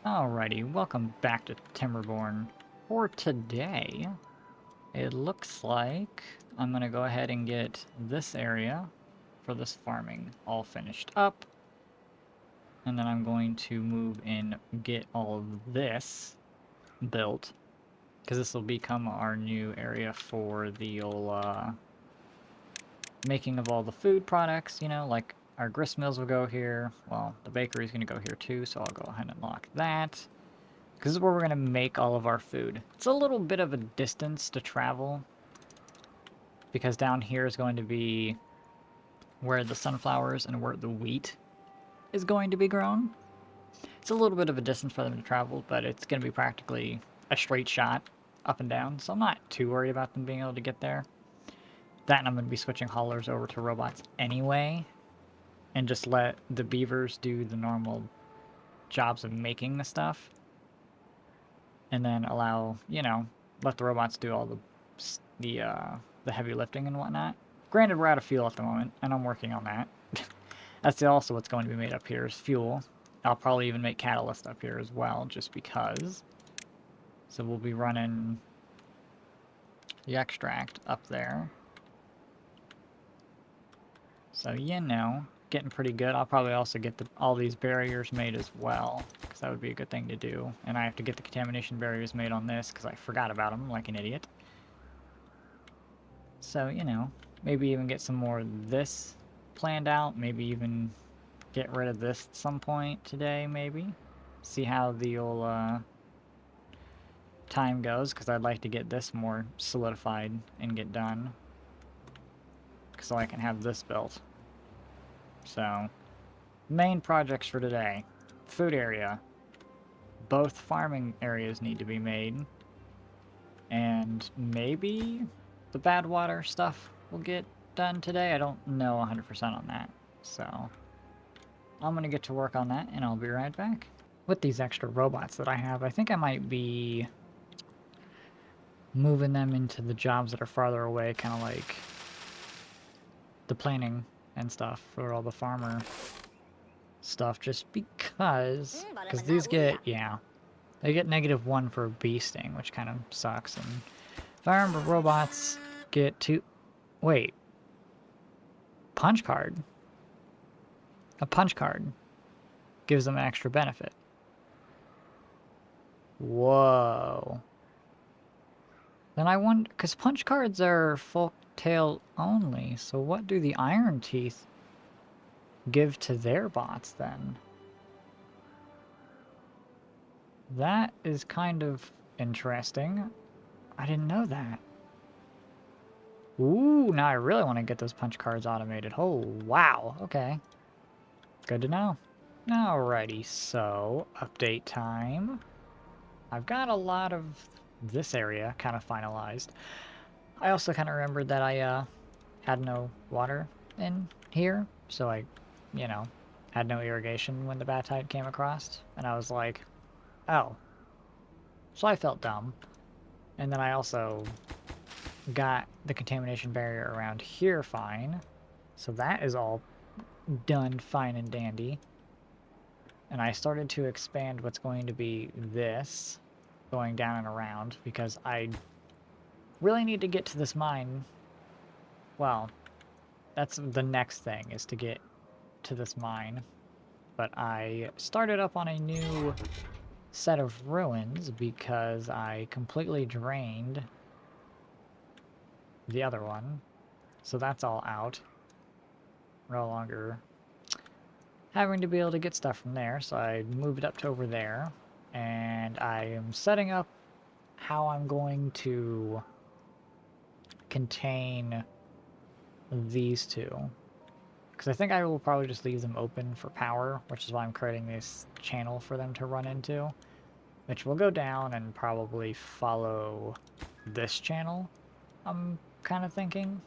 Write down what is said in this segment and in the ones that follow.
Alrighty, welcome back to Timberborn. For today, it looks like I'm going to go ahead and get this area for this farming all finished up. And then I'm going to move and get all of this built. Because this will become our new area for the old making of all the food products, you know, like our grist mills will go here. Well, the bakery's going to go here too, so I'll go ahead and lock that. Because this is where we're going to make all of our food. It's a little bit of a distance to travel. Because down here is going to be where the sunflowers and where the wheat is going to be grown. It's a little bit of a distance for them to travel, but it's going to be practically a straight shot up and down. So I'm not too worried about them being able to get there. That and I'm going to be switching haulers over to robots anyway. And just let the beavers do the normal jobs of making the stuff. And then allow, you know, let the robots do all the heavy lifting and whatnot. Granted, we're out of fuel at the moment, and I'm working on that. That's also what's going to be made up here is fuel. I'll probably even make catalyst up here as well, just because. So we'll be running the extract up there. So, you know, getting pretty good. I'll probably also get all these barriers made as well, because that would be a good thing to do. And I have to get the contamination barriers made on this, because I forgot about them like an idiot. So, you know, maybe even get some more of this planned out. Maybe even get rid of this at some point today, maybe. See how the old time goes, because I'd like to get this more solidified and get done. So I can have this built. So, main projects for today. Food area. Both farming areas need to be made. And maybe the bad water stuff will get done today. I don't know 100% on that. So, I'm going to get to work on that and I'll be right back. With these extra robots that I have, I think I might be moving them into the jobs that are farther away, kind of like the planning and stuff for all the farmer stuff, just because these get, yeah, they get -1 for beasting, which kind of sucks. And if I remember, robots get wait, punch card. A punch card gives them an extra benefit. Whoa. Then I wonder, because punch cards are folk tail only, so what do the iron teeth give to their bots then? That is kind of interesting. I didn't know that. Ooh, now I really want to get those punch cards automated. Oh, wow. Okay. Good to know. Alrighty, so update time. I've got a lot of this area kind of finalized. I also kind of remembered that I had no water in here, so I, you know, had no irrigation when the bad tide came across, and I was like, oh. So I felt dumb. And then I also got the contamination barrier around here fine, so that is all done fine and dandy. And I started to expand what's going to be this, going down and around, because I really need to get to this mine. Well, that's the next thing, is to get to this mine. But I started up on a new set of ruins because I completely drained the other one. So that's all out. No longer having to be able to get stuff from there, so I moved up to over there. And I am setting up how I'm going to contain these two. Because I think I will probably just leave them open for power, which is why I'm creating this channel for them to run into. Which will go down and probably follow this channel, I'm kind of thinking.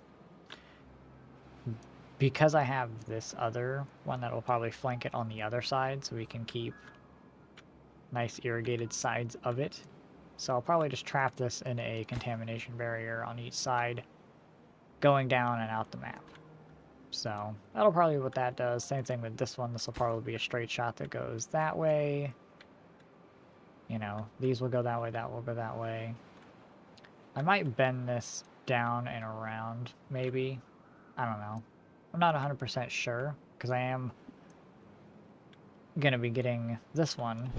Because I have this other one that will probably flank it on the other side, so we can keep nice irrigated sides of it. So I'll probably just trap this in a contamination barrier on each side, going down and out the map. So that'll probably be what that does. Same thing with this one. This will probably be a straight shot that goes that way, You know, these will go that way, that will go that way. I might bend this down and around, maybe. I don't know. I'm not 100% sure, because I am going to be getting this one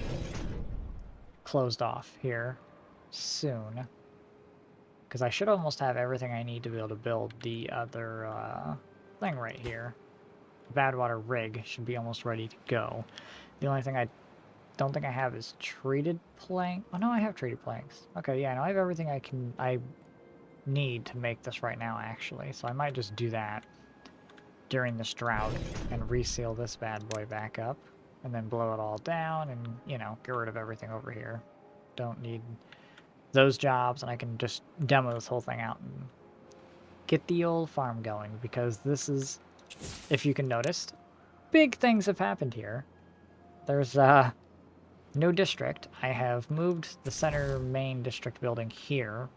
closed off here soon. Because I should almost have everything I need to be able to build the other thing right here. The Badwater rig should be almost ready to go. The only thing I don't think I have is treated plank. Oh no, I have treated planks. Okay, yeah, no, I have everything I need to make this right now, actually. So I might just do that during this drought and reseal this bad boy back up. And then blow it all down and, you know, get rid of everything over here. Don't need those jobs, and I can just demo this whole thing out and get the old farm going, because this is, if you can notice, big things have happened here. There's no district. I have moved the center main district building here,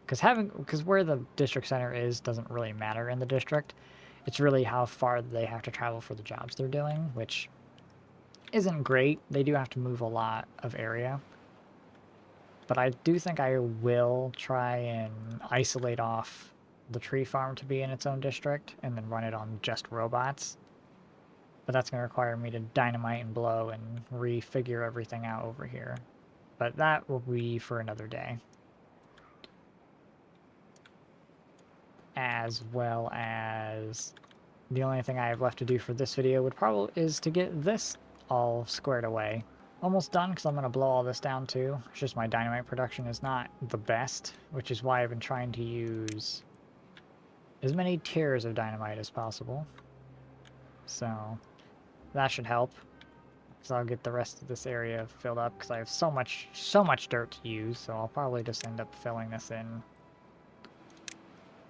because where the district center is doesn't really matter in the district. It's really how far they have to travel for the jobs they're doing, which isn't great. They do have to move a lot of area. But I do think I will try and isolate off the tree farm to be in its own district and then run it on just robots. But that's going to require me to dynamite and blow and refigure everything out over here. But that will be for another day. As well as the only thing I have left to do for this video is to get this all squared away. Almost done, because I'm going to blow all this down too. It's just my dynamite production is not the best, which is why I've been trying to use as many tiers of dynamite as possible. So that should help. So I'll get the rest of this area filled up, because I have so much dirt to use, so I'll probably just end up filling this in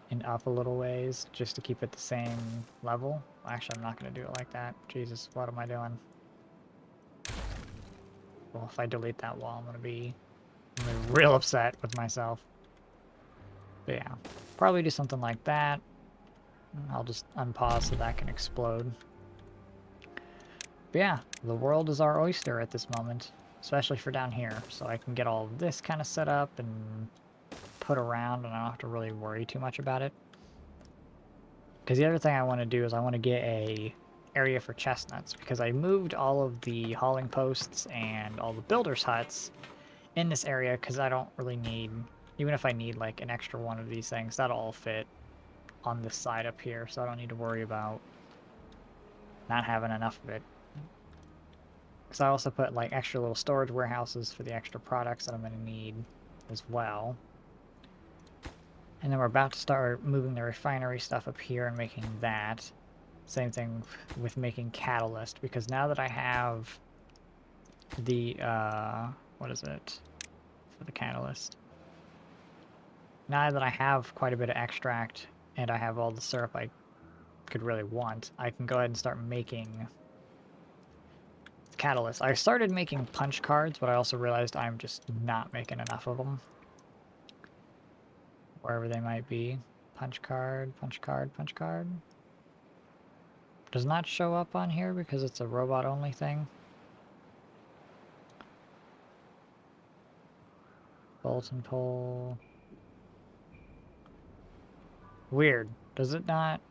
and up a little ways, just to keep it the same level. Actually, I'm not going to do it like that. Jesus, what am I doing? Well, if I delete that wall, I'm gonna be real upset with myself. But yeah, probably do something like that. I'll just unpause so that can explode. But yeah, the world is our oyster at this moment, especially for down here. So I can get all of this kind of set up and put around, and I don't have to really worry too much about it. Because the other thing I want to do is I want to get a area for chestnuts, because I moved all of the hauling posts and all the builders' huts in this area, because I don't really need, even if I need like an extra one of these things, that'll all fit on this side up here, so I don't need to worry about not having enough of it. Because I also put like extra little storage warehouses for the extra products that I'm going to need as well. And then we're about to start moving the refinery stuff up here and making that. Same thing with making catalyst, because now that I have the, what is it for the catalyst? Now that I have quite a bit of extract and I have all the syrup I could really want, I can go ahead and start making catalyst. I started making punch cards, but I also realized I'm just not making enough of them. Wherever they might be. Punch card, punch card, punch card. Does not show up on here because it's a robot-only thing. Bulletin pole. Weird. Does it not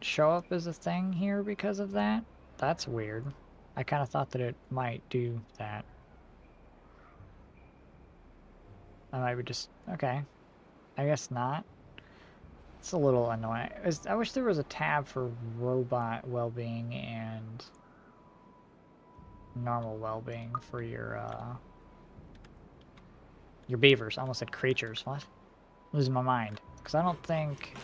show up as a thing here because of that? That's weird. I kind of thought that it might do that. I might be just... okay. I guess not. It's a little annoying. I wish there was a tab for robot well-being and normal well-being for your beavers. I almost said creatures. What? Losing my mind. Because I don't think...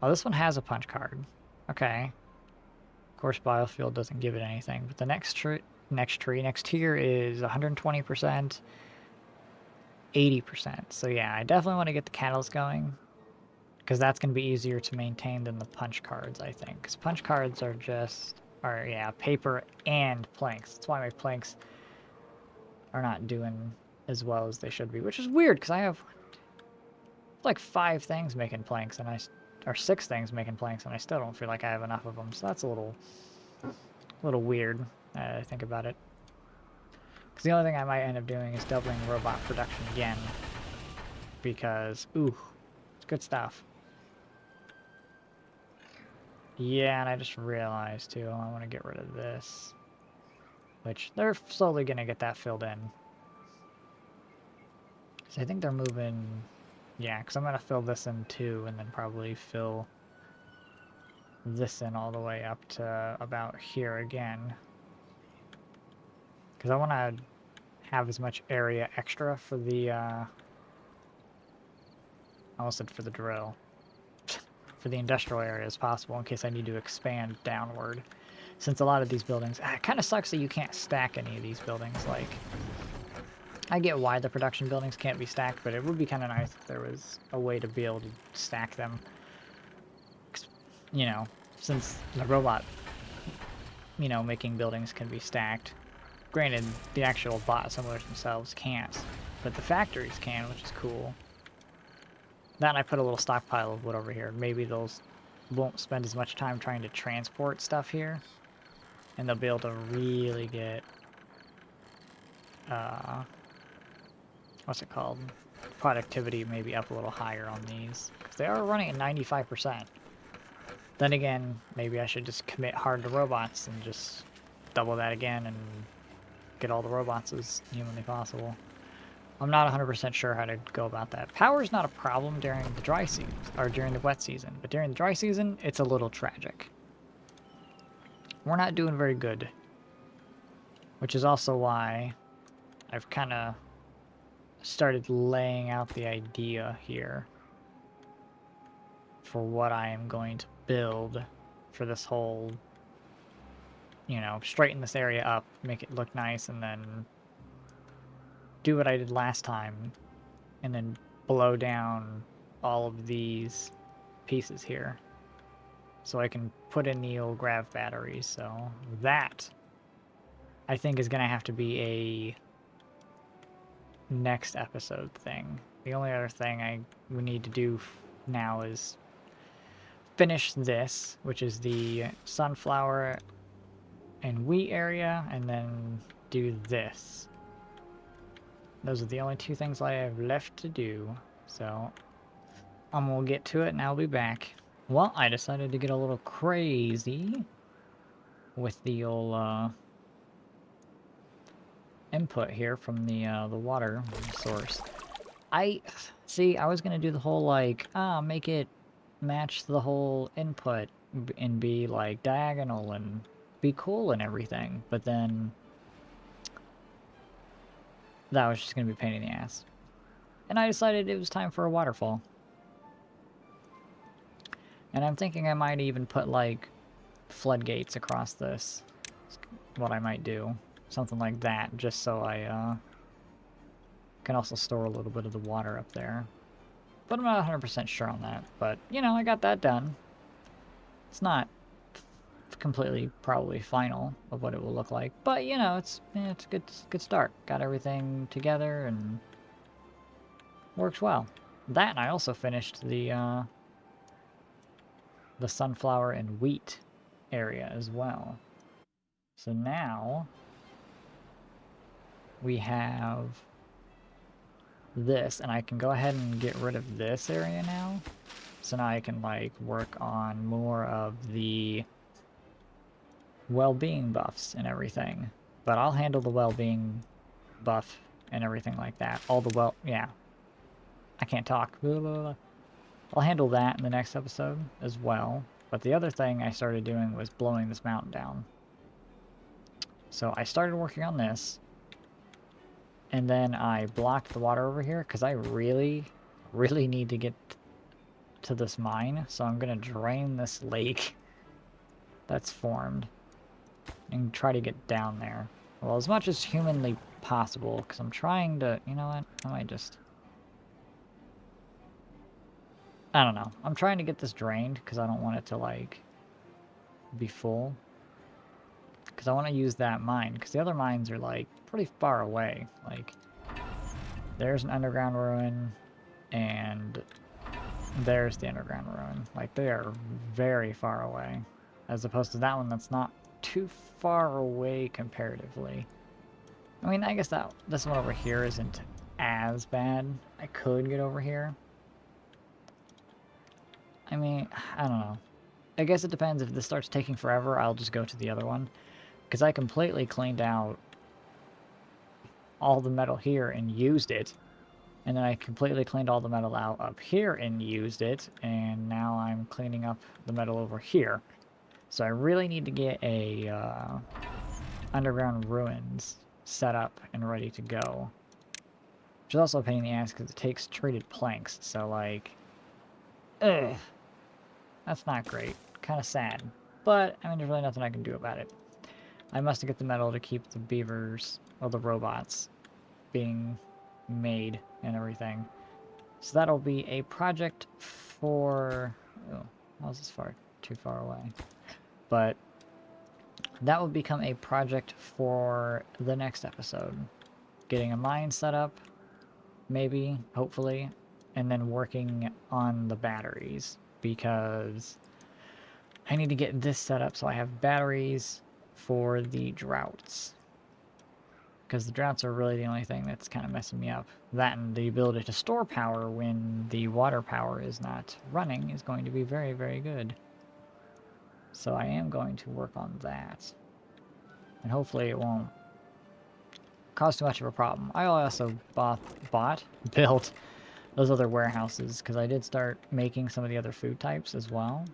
oh, this one has a punch card. Okay. Of course, biofuel doesn't give it anything. But the next tier is 120%, 80%. So yeah, I definitely want to get the catalyst going, because that's going to be easier to maintain than the punch cards, I think. Because punch cards are yeah, paper and planks. That's why my planks are not doing as well as they should be, which is weird, because I have like 5 things making planks, and or 6 things making planks, and I still don't feel like I have enough of them. So that's a little weird, I think about it. Because the only thing I might end up doing is doubling robot production again. Because, ooh, it's good stuff. Yeah, and I just realized, too, I want to get rid of this. Which, they're slowly going to get that filled in. So I think they're moving... Yeah, because I'm going to fill this in, too, and then probably fill this in all the way up to about here again. Because I want to have as much area extra for the, I almost said for the drill. For the industrial area as possible in case I need to expand downward. Since a lot of these buildings... it kind of sucks that you can't stack any of these buildings. Like, I get why the production buildings can't be stacked, but it would be kind of nice if there was a way to be able to stack them. You know, since the robot, you know, making buildings can be stacked. Granted, the actual bot assemblers themselves can't, but the factories can, which is cool. That and I put a little stockpile of wood over here. Maybe those won't spend as much time trying to transport stuff here. And they'll be able to really get... what's it called? Productivity maybe up a little higher on these. Because they are running at 95%. Then again, maybe I should just commit hard to robots and just double that again and get all the robots as humanly possible. I'm not 100% sure how to go about that. Power's not a problem during the dry season, or during the wet season, but during the dry season, it's a little tragic. We're not doing very good. Which is also why I've kind of started laying out the idea here for what I am going to build for this whole, you know, straighten this area up, make it look nice, and then do what I did last time, and then blow down all of these pieces here so I can put in the old grav batteries. So that, I think, is going to have to be a next episode thing. The only other thing we need to do now is finish this, which is the sunflower and wheat area, and then do this. Those are the only two things I have left to do. So I'm gonna get to it and I'll be back. Well, I decided to get a little crazy with the old input here from the water source. I was gonna do the whole like make it match the whole input and be like diagonal and be cool and everything, but then that was just gonna be a pain in the ass. And I decided it was time for a waterfall. And I'm thinking I might even put like floodgates across this. That's what I might do. Something like that, just so I can also store a little bit of the water up there. But I'm not 100% sure on that. But, you know, I got that done. It's not completely probably final of what it will look like. But, you know, it's a good start. Got everything together and works well. That, and I also finished the sunflower and wheat area as well. So now we have this, and I can go ahead and get rid of this area now. So now I can like work on more of the well-being buffs and everything. But I'll handle the well-being buff and everything like that. Yeah. I can't talk. Blah, blah, blah. I'll handle that in the next episode as well. But the other thing I started doing was blowing this mountain down. So I started working on this. And then I blocked the water over here because I really, really need to get to this mine. So I'm going to drain this lake that's formed and try to get down there. Well, as much as humanly possible, because I'm trying to, you know what, I might just... I don't know. I'm trying to get this drained because I don't want it to, like, be full. Because I want to use that mine, because the other mines are, like, pretty far away. Like, there's an underground ruin, and there's the underground ruin. Like, they are very far away, as opposed to that one that's not too far away comparatively. I mean, I guess that this one over here isn't as bad. I could get over here. I mean, I don't know. I guess it depends. If this starts taking forever, I'll just go to the other one. Because I completely cleaned out all the metal here and used it. And then I completely cleaned all the metal out up here and used it. And now I'm cleaning up the metal over here. So I really need to get a underground ruins set up and ready to go. Which is also a pain in the ass because it takes treated planks. So like, ugh, that's not great. Kind of sad. But, I mean, there's really nothing I can do about it. I must get the metal to keep the beavers, or the robots, being made and everything. So that'll be a project for... Oh, how's this far? Too far away. But that will become a project for the next episode. Getting a mine set up, maybe, hopefully, and then working on the batteries, because I need to get this set up so I have batteries for the droughts. Because the droughts are really the only thing that's kind of messing me up. That and the ability to store power when the water power is not running is going to be very, very good. So I am going to work on that. And hopefully it won't cause too much of a problem. I also built those other warehouses because I did start making some of the other food types as well.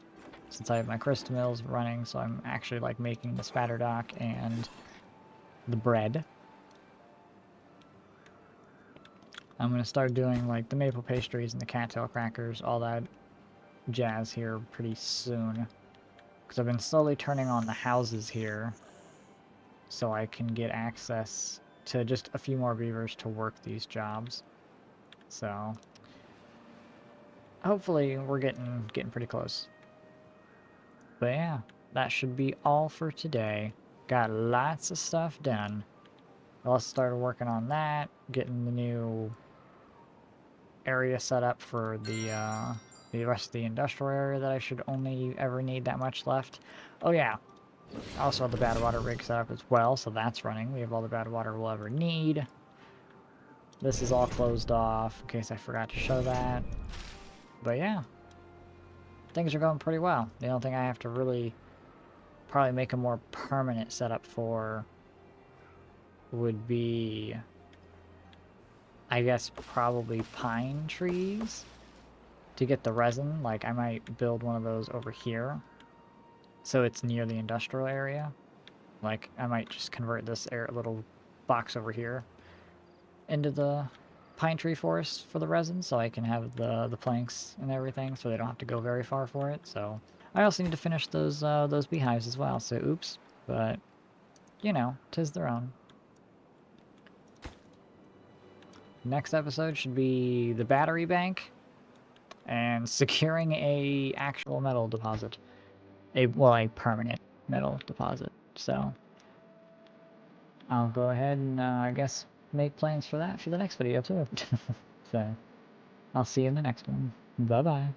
Since I have my crystal mills running, so I'm actually like making the spatter dock and the bread. I'm going to start doing like the maple pastries and the cattail crackers, all that jazz here pretty soon. Because I've been slowly turning on the houses here so I can get access to just a few more beavers to work these jobs. So hopefully we're getting pretty close. But yeah, that should be all for today. Got lots of stuff done. I also started working on that, getting the new area set up for the rest of the industrial area that I should only ever need that much left. Oh yeah, I also have the bad water rig set up as well, so that's running. We have all the bad water we'll ever need. This is all closed off, in case I forgot to show that. But yeah, things are going pretty well. The only thing I have to really probably make a more permanent setup for would be, I guess, probably pine trees to get the resin. Like, I might build one of those over here so it's near the industrial area. Like, I might just convert this little box over here into the pine tree forest for the resin so I can have the planks and everything so they don't have to go very far for it. So I also need to finish those beehives as well, so oops, but you know, 'tis their own. Next episode should be the battery bank and securing a actual metal deposit. A permanent metal deposit. So I'll go ahead and I guess make plans for that for the next video too. So I'll see you in the next one. Bye bye.